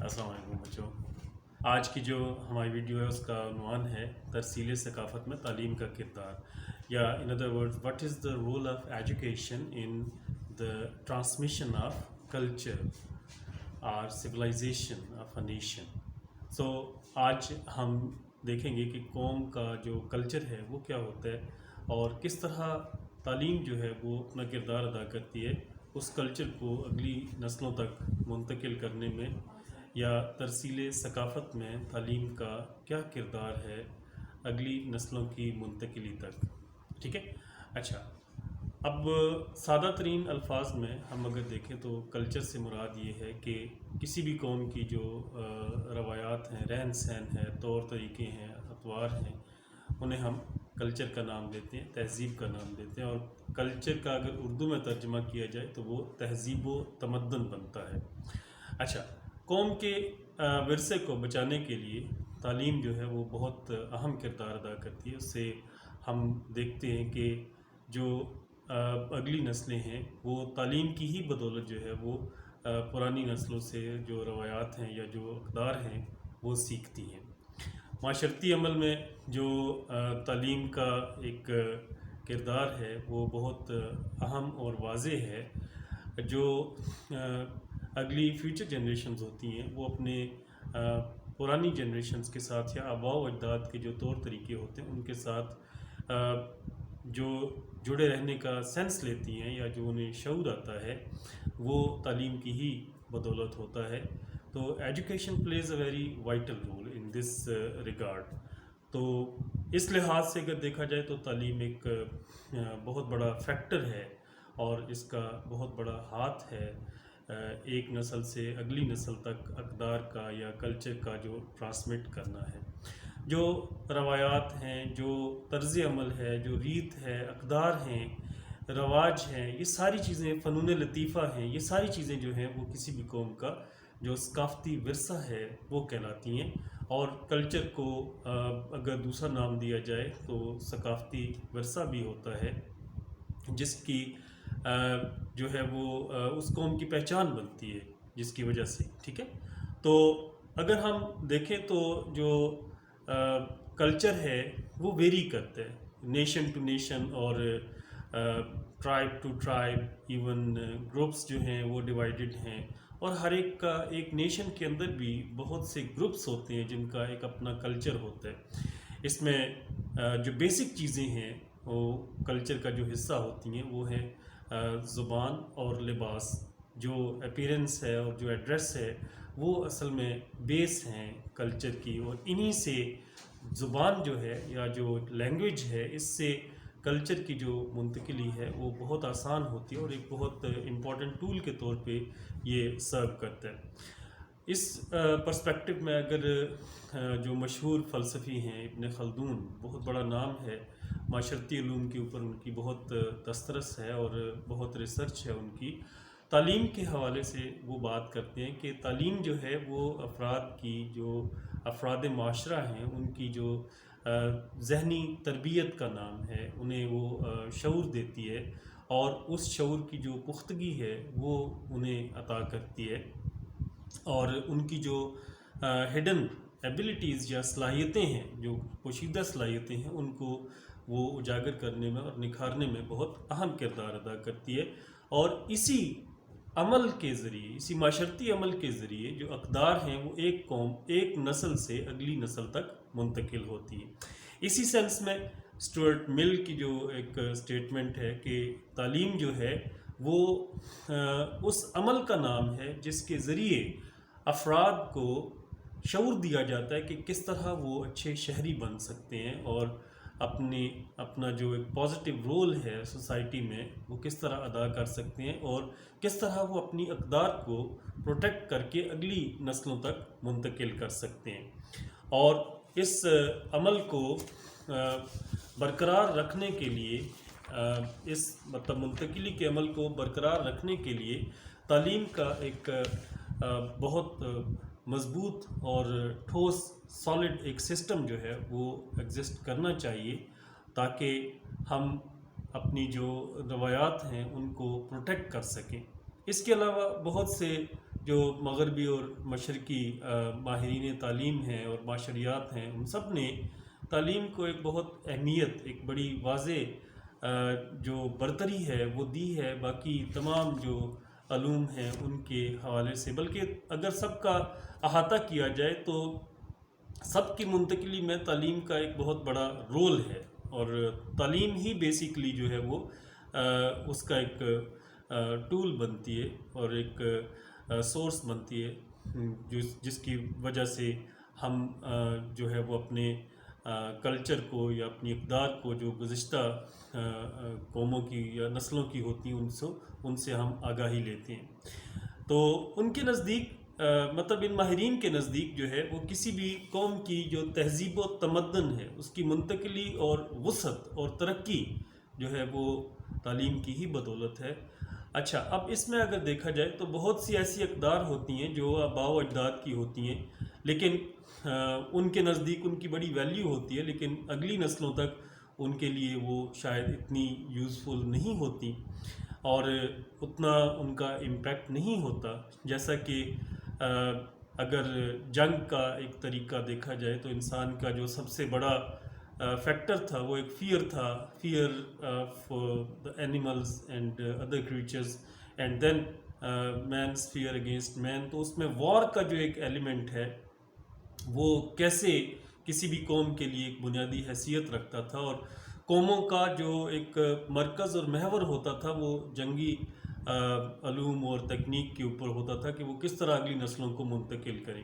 السلام علیکم بچوں. آج کی جو ہماری ویڈیو ہے اس کا عنوان ہے ترسیل ثقافت میں تعلیم کا کردار، یا in other words what is the role of education in the transmission of culture اور civilization of a nation. So آج ہم دیکھیں گے کہ قوم کا جو کلچر ہے وہ کیا ہوتا ہے اور کس طرح تعلیم جو ہے وہ اپنا کردار ادا کرتی ہے اس کلچر کو اگلی نسلوں تک منتقل کرنے میں، یا ترسیل ثقافت میں تعلیم کا کیا کردار ہے اگلی نسلوں کی منتقلی تک. ٹھیک ہے. اچھا، اب سادہ ترین الفاظ میں ہم اگر دیکھیں تو کلچر سے مراد یہ ہے کہ کسی بھی قوم کی جو روایات ہیں، رہن سہن ہے، طور طریقے ہیں، اطوار ہیں، انہیں ہم کلچر کا نام دیتے ہیں، تہذیب کا نام دیتے ہیں. اور کلچر کا اگر اردو میں ترجمہ کیا جائے تو وہ تہذیب و تمدن بنتا ہے. اچھا، قوم کے ورثے کو بچانے کے لیے تعلیم جو ہے وہ بہت اہم کردار ادا کرتی ہے. اس سے ہم دیکھتے ہیں کہ جو اگلی نسلیں ہیں وہ تعلیم کی ہی بدولت جو ہے وہ پرانی نسلوں سے جو روایات ہیں یا جو اقدار ہیں وہ سیکھتی ہیں. معاشرتی عمل میں جو تعلیم کا ایک کردار ہے وہ بہت اہم اور واضح ہے. جو اگلی فیوچر جنریشنز ہوتی ہیں وہ اپنے پرانی جنریشنز کے ساتھ یا آباء و اجداد کے جو طور طریقے ہوتے ہیں ان کے ساتھ جو جڑے رہنے کا سینس لیتی ہیں یا جو انہیں شعور آتا ہے وہ تعلیم کی ہی بدولت ہوتا ہے. تو education plays a very vital role in this regard. تو اس لحاظ سے اگر دیکھا جائے تو تعلیم ایک بہت بڑا فیکٹر ہے اور اس کا بہت بڑا ہاتھ ہے ایک نسل سے اگلی نسل تک اقدار کا یا کلچر کا جو ٹرانسمٹ کرنا ہے. جو روایات ہیں، جو طرز عمل ہے، جو ریت ہے، اقدار ہیں، رواج ہیں، یہ ساری چیزیں، فنون لطیفہ ہیں، یہ ساری چیزیں جو ہیں وہ کسی بھی قوم کا جو ثقافتی ورثہ ہے وہ کہلاتی ہیں. اور کلچر کو اگر دوسرا نام دیا جائے تو ثقافتی ورثہ بھی ہوتا ہے جس کی جو ہے وہ اس قوم کی پہچان بنتی ہے جس کی وجہ سے. ٹھیک ہے. تو اگر ہم دیکھیں تو جو کلچر ہے وہ ویری کرتا ہے نیشن ٹو نیشن اور tribe to tribe, even groups جو ہیں وہ ڈیوائیڈڈ ہیں، اور ہر ایک کا ایک نیشن کے اندر بھی بہت سے گروپس ہوتے ہیں جن کا ایک اپنا کلچر ہوتا ہے. اس میں جو بیسک چیزیں ہیں وہ کلچر کا جو حصہ ہوتی ہیں وہ ہے زبان اور لباس. جو اپیرنس ہے اور جو ایڈریس ہے وہ اصل میں بیس ہیں کلچر کی، اور انہی سے زبان جو ہے یا جو لینگویج ہے اس سے کلچر کی جو منتقلی ہے وہ بہت آسان ہوتی ہے اور ایک بہت امپورٹنٹ ٹول کے طور پہ یہ سرو کرتا ہے. اس پرسپیکٹو میں اگر جو مشہور فلسفی ہیں ابن خلدون، بہت بڑا نام ہے، معاشرتی علوم کے اوپر ان کی بہت دسترس ہے اور بہت ریسرچ ہے ان کی. تعلیم کے حوالے سے وہ بات کرتے ہیں کہ تعلیم جو ہے وہ افراد کی، جو افراد معاشرہ ہیں ان کی جو ذہنی تربیت کا نام ہے، انہیں وہ شعور دیتی ہے اور اس شعور کی جو پختگی ہے وہ انہیں عطا کرتی ہے، اور ان کی جو ہڈن ایبلٹیز یا صلاحیتیں ہیں، جو پوشیدہ صلاحیتیں ہیں، ان کو وہ اجاگر کرنے میں اور نکھارنے میں بہت اہم کردار ادا کرتی ہے. اور اسی عمل کے ذریعے، اسی معاشرتی عمل کے ذریعے جو اقدار ہیں وہ ایک قوم، ایک نسل سے اگلی نسل تک منتقل ہوتی ہے. اسی سینس میں اسٹورٹ مل کی جو ایک سٹیٹمنٹ ہے کہ تعلیم جو ہے وہ اس عمل کا نام ہے جس کے ذریعے افراد کو شعور دیا جاتا ہے کہ کس طرح وہ اچھے شہری بن سکتے ہیں اور اپنا جو ایک پازیٹیو رول ہے سوسائٹی میں وہ کس طرح ادا کر سکتے ہیں، اور کس طرح وہ اپنی اقدار کو پروٹیکٹ کر کے اگلی نسلوں تک منتقل کر سکتے ہیں. اور اس عمل کو برقرار رکھنے کے لیے، اس مطلب منتقلی کے عمل کو برقرار رکھنے کے لیے تعلیم کا ایک بہت مضبوط اور ٹھوس سالڈ ایک سسٹم جو ہے وہ ایگزسٹ کرنا چاہیے تاکہ ہم اپنی جو روایات ہیں ان کو پروٹیکٹ کر سکیں. اس کے علاوہ بہت سے جو مغربی اور مشرقی ماہرین تعلیم ہیں اور معاشریات ہیں، ان سب نے تعلیم کو ایک بہت اہمیت، ایک بڑی واضح جو برتری ہے وہ دی ہے باقی تمام جو علوم ہیں ان کے حوالے سے، بلکہ اگر سب کا احاطہ کیا جائے تو سب کی منتقلی میں تعلیم کا ایک بہت بڑا رول ہے، اور تعلیم ہی بیسیکلی جو ہے وہ اس کا ایک ٹول بنتی ہے اور ایک سورس بنتی ہے، جس کی وجہ سے ہم جو ہے وہ اپنے کلچر کو یا اپنی اقدار کو جو گزشتہ قوموں کی یا نسلوں کی ہوتی ہیں ان سے ہم آگاہی لیتے ہیں۔ تو ان کے نزدیک مطلب ان ماہرین کے نزدیک جو ہے وہ کسی بھی قوم کی جو تہذیب و تمدن ہے اس کی منتقلی اور وسعت اور ترقی جو ہے وہ تعلیم کی ہی بدولت ہے۔ اچھا، اب اس میں اگر دیکھا جائے تو بہت سی ایسی اقدار ہوتی ہیں جو آباء و اجداد کی ہوتی ہیں، لیکن ان کے نزدیک ان کی بڑی ویلیو ہوتی ہے، لیکن اگلی نسلوں تک ان کے لیے وہ شاید اتنی یوزفل نہیں ہوتی اور اتنا ان کا امپیکٹ نہیں ہوتا، جیسا کہ اگر جنگ کا ایک طریقہ دیکھا جائے تو انسان کا جو سب سے بڑا فیکٹر تھا وہ ایک فیئر تھا، fear of the animals and other creatures, and then man's fear against man. تو اس میں وار کا جو ایک ایلیمنٹ ہے وہ کیسے کسی بھی قوم کے لیے ایک بنیادی حیثیت رکھتا تھا، اور قوموں کا جو ایک مرکز اور محور ہوتا تھا وہ جنگی علوم اور تکنیک کے اوپر ہوتا تھا کہ وہ کس طرح اگلی نسلوں کو منتقل کریں۔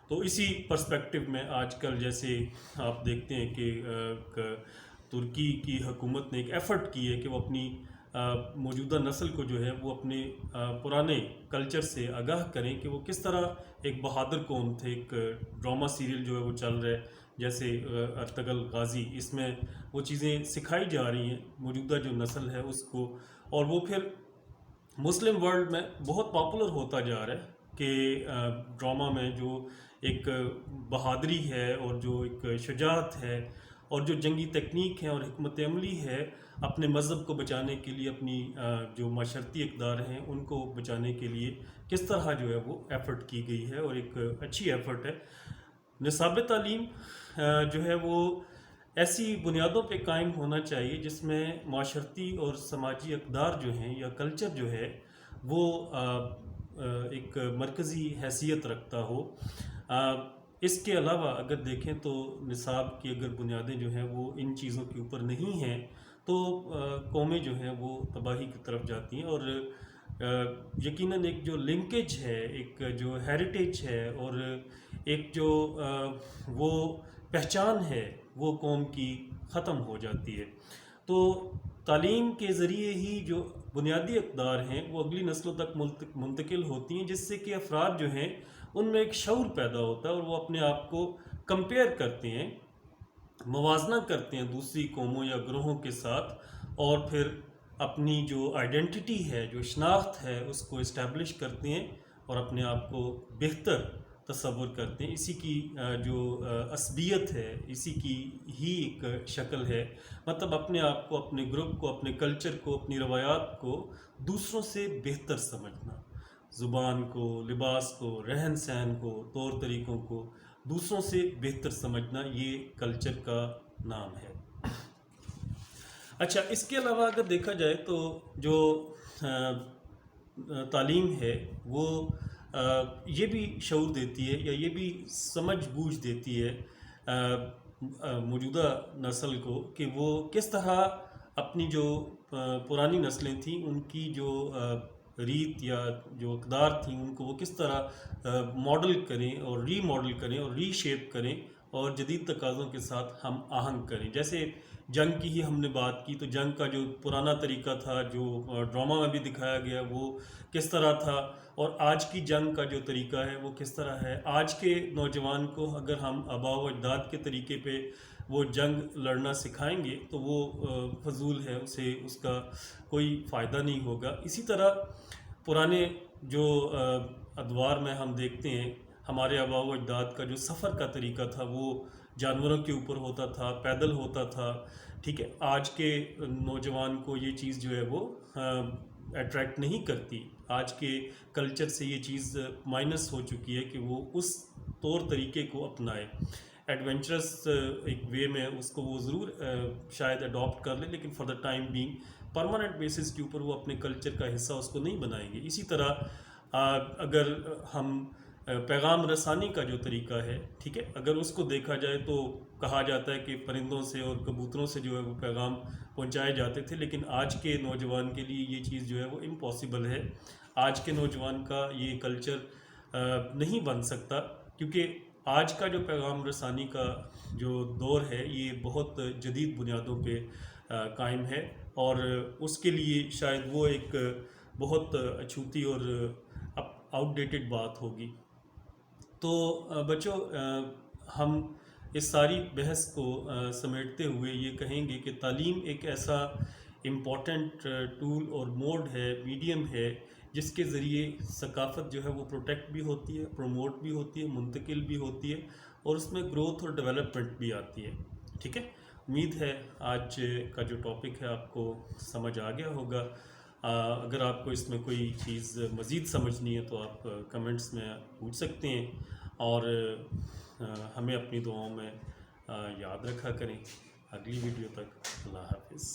تو اسی پرسپیکٹو میں آج کل جیسے آپ دیکھتے ہیں کہ ترکی کی حکومت نے ایک ایفرٹ کی ہے کہ وہ اپنی موجودہ نسل کو جو ہے وہ اپنے پرانے کلچر سے آگاہ کریں کہ وہ کس طرح ایک بہادر قوم تھے۔ ایک ڈرامہ سیریل جو ہے وہ چل رہا ہے جیسے ارطغرل غازی، اس میں وہ چیزیں سکھائی جا رہی ہیں موجودہ جو نسل ہے اس کو، اور وہ پھر مسلم ورلڈ میں بہت پاپولر ہوتا جا رہا ہے کہ ڈرامہ میں جو ایک بہادری ہے اور جو ایک شجاعت ہے اور جو جنگی تکنیک ہے اور حکمت عملی ہے اپنے مذہب کو بچانے کے لیے، اپنی جو معاشرتی اقدار ہیں ان کو بچانے کے لیے کس طرح جو ہے وہ ایفرٹ کی گئی ہے، اور ایک اچھی ایفرٹ ہے۔ نصاب تعلیم جو ہے وہ ایسی بنیادوں پہ قائم ہونا چاہیے جس میں معاشرتی اور سماجی اقدار جو ہیں یا کلچر جو ہے وہ ایک مرکزی حیثیت رکھتا ہو۔ اس کے علاوہ اگر دیکھیں تو نصاب کی اگر بنیادیں جو ہیں وہ ان چیزوں کے اوپر نہیں ہیں تو قومیں جو ہیں وہ تباہی کی طرف جاتی ہیں، اور یقیناً ایک جو لنکیج ہے، ایک جو ہیریٹیج ہے اور ایک جو وہ پہچان ہے وہ قوم کی ختم ہو جاتی ہے۔ تو تعلیم کے ذریعے ہی جو بنیادی اقدار ہیں وہ اگلی نسلوں تک منتقل ہوتی ہیں، جس سے کہ افراد جو ہیں ان میں ایک شعور پیدا ہوتا ہے اور وہ اپنے آپ کو کمپیئر کرتے ہیں، موازنہ کرتے ہیں دوسری قوموں یا گروہوں کے ساتھ، اور پھر اپنی جو آئیڈینٹی ہے، جو شناخت ہے اس کو اسٹیبلش کرتے ہیں اور اپنے آپ کو بہتر تصور کرتے ہیں۔ اسی کی جو عصبیت ہے، اسی کی ہی ایک شکل ہے، مطلب اپنے آپ کو، اپنے گروپ کو، اپنے کلچر کو، اپنی روایات کو دوسروں سے بہتر سمجھنا، زبان کو، لباس کو، رہن سہن کو، طور طریقوں کو دوسروں سے بہتر سمجھنا، یہ کلچر کا نام ہے۔ اچھا، اس کے علاوہ اگر دیکھا جائے تو جو تعلیم ہے وہ یہ بھی شعور دیتی ہے یا یہ بھی سمجھ بوجھ دیتی ہے موجودہ نسل کو کہ وہ کس طرح اپنی جو پرانی نسلیں تھیں ان کی جو ریت یا جو اقدار تھیں ان کو وہ کس طرح ماڈل کریں اور ری ماڈل کریں اور ری شیپ کریں اور جدید تقاضوں کے ساتھ ہم آہنگ کریں۔ جیسے جنگ کی ہی ہم نے بات کی، تو جنگ کا جو پرانا طریقہ تھا جو ڈرامہ میں بھی دکھایا گیا وہ کس طرح تھا، اور آج کی جنگ کا جو طریقہ ہے وہ کس طرح ہے۔ آج کے نوجوان کو اگر ہم آباء و اجداد کے طریقے پہ وہ جنگ لڑنا سکھائیں گے تو وہ فضول ہے، اسے اس کا کوئی فائدہ نہیں ہوگا۔ اسی طرح پرانے جو ادوار میں ہم دیکھتے ہیں ہمارے آباء و اجداد کا جو سفر کا طریقہ تھا وہ جانوروں کے اوپر ہوتا تھا، پیدل ہوتا تھا، ٹھیک ہے۔ آج کے نوجوان کو یہ چیز جو ہے وہ اٹریکٹ نہیں کرتی. آج کے کلچر سے یہ چیز مائنس ہو چکی ہے کہ وہ اس طور طریقے کو اپنائے. ایڈونچرس ایک وے میں اس کو وہ ضرور شاید اڈاپٹ کر لے، لیکن for the time being permanent basis کے اوپر وہ اپنے کلچر کا حصہ اس کو نہیں بنائیں گے. اسی طرح اگر ہم پیغام رسانی کا جو طریقہ ہے، ٹھیک ہے، اگر اس کو دیکھا جائے تو کہا جاتا ہے کہ پرندوں سے اور کبوتروں سے جو ہے وہ پیغام پہنچائے جاتے تھے، لیکن آج کے نوجوان کے لیے یہ چیز جو ہے وہ امپاسبل ہے. آج کے نوجوان کا یہ کلچر نہیں بن سکتا، کیونکہ آج کا جو پیغام رسانی کا جو دور ہے یہ بہت جدید بنیادوں پہ قائم ہے، اور اس کے لیے شاید وہ ایک بہت اچھوتی اور آؤٹ ڈیٹڈ بات ہوگی. تو بچوں، ہم اس ساری بحث کو سمیٹتے ہوئے یہ کہیں گے کہ تعلیم ایک ایسا امپورٹنٹ ٹول اور موڈ ہے، میڈیم ہے، جس کے ذریعے ثقافت جو ہے وہ پروٹیکٹ بھی ہوتی ہے، پروموٹ بھی ہوتی ہے، منتقل بھی ہوتی ہے، اور اس میں گروتھ اور ڈیولپمنٹ بھی آتی ہے. ٹھیک ہے، امید ہے آج کا جو ٹاپک ہے آپ کو سمجھ آ گیا ہوگا. اگر آپ کو اس میں کوئی چیز مزید سمجھنی ہے تو آپ کمنٹس میں پوچھ سکتے ہیں، اور ہمیں اپنی دعاؤں میں یاد رکھا کریں. اگلی ویڈیو تک اللہ حافظ.